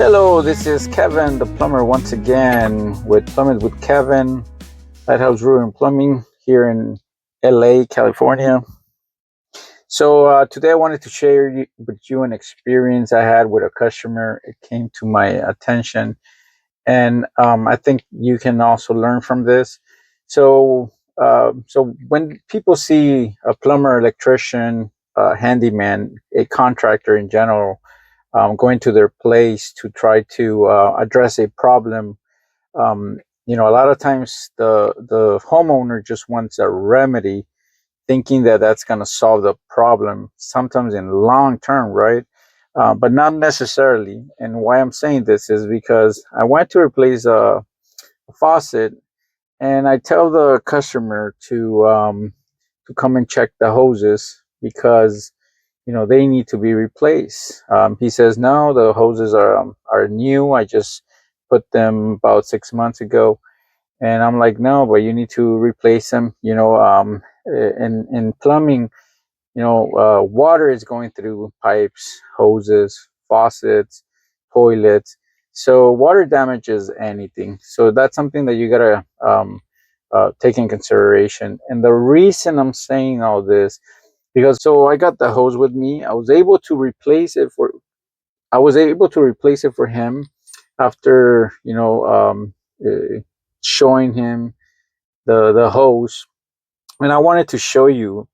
Hello, this is Kevin the plumber once again with Plumbing with Kevin, Lighthouse Rooter and Plumbing here in LA, California. So today I wanted to share with you an experience I had with a customer. It came to my attention, and I think you can also learn from this. So when people see a plumber, electrician, handyman, a contractor in general, going to their place to try to address a problem. A lot of times the homeowner just wants a remedy, thinking that that's going to solve the problem. Sometimes in long term, right? But not necessarily. And why I'm saying this is because I went to replace a faucet, and I tell the customer to come and check the hoses because they need to be replaced. He says no, the hoses are new. I just put them about 6 months ago, and I'm like, no, but you need to replace them. In plumbing, water is going through pipes, hoses, faucets, toilets. So water damages anything. So that's something that you gotta take in consideration. And the reason I'm saying all this, because so I got the hose with me. I was able to replace it for him after showing him the hose, and I wanted to show you.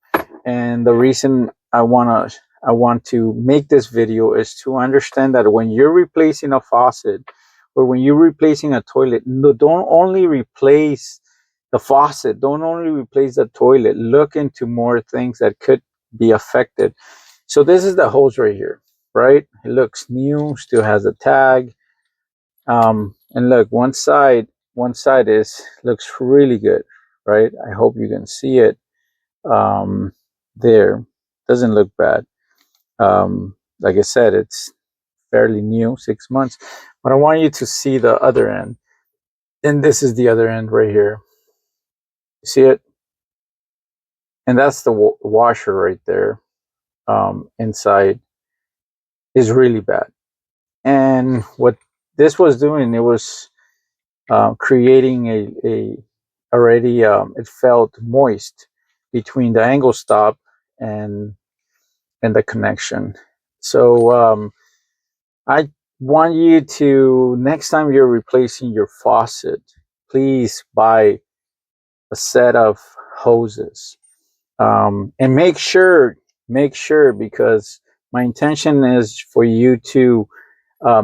And the reason I want to make this video is to understand that when you're replacing a faucet or when you're replacing a toilet, no, don't only replace the faucet, don't only replace the toilet. Look into more things that could be affected. So this is the hose right here, right? It looks new, still has a tag. And look, one side looks really good, right? I hope you can see it. There, doesn't look bad. Like I said, it's fairly new, 6 months. But I want you to see the other end, and this is the other end right here. You see it? And that's the washer right there. Inside is really bad. And what this was doing, it was creating a already it felt moist between the angle stop and the connection. So I want you to, next time you're replacing your faucet, please buy a set of hoses, and make sure, because my intention is for you to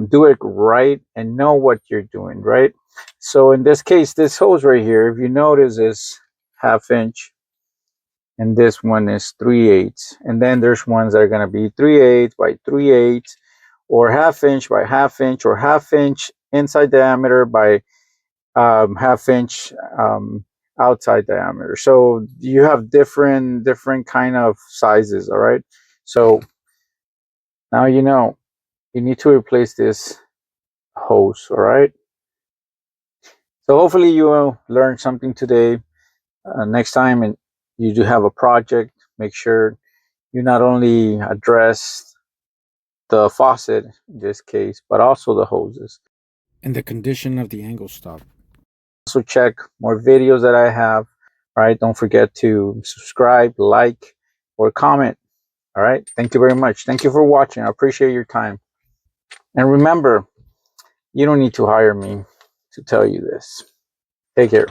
do it right and know what you're doing, right? So in this case, this hose right here, if you notice, is 1/2 inch, and this one is 3/8, and then there's ones that are going to be 3/8 by 3/8, or 1/2 inch by 1/2 inch, or 1/2 inch inside diameter by 1/2 inch outside diameter. So you have different kind of sizes. All right, so now you need to replace this hose. All right, so hopefully you will learn something today. Next time and you do have a project, make sure you not only address the faucet in this case, but also the hoses and the condition of the angle stop. Also check more videos that I have. All right, don't forget to subscribe, like, or comment. All right, thank you very much. Thank you for watching. I appreciate your time. And remember, you don't need to hire me to tell you this. Take care.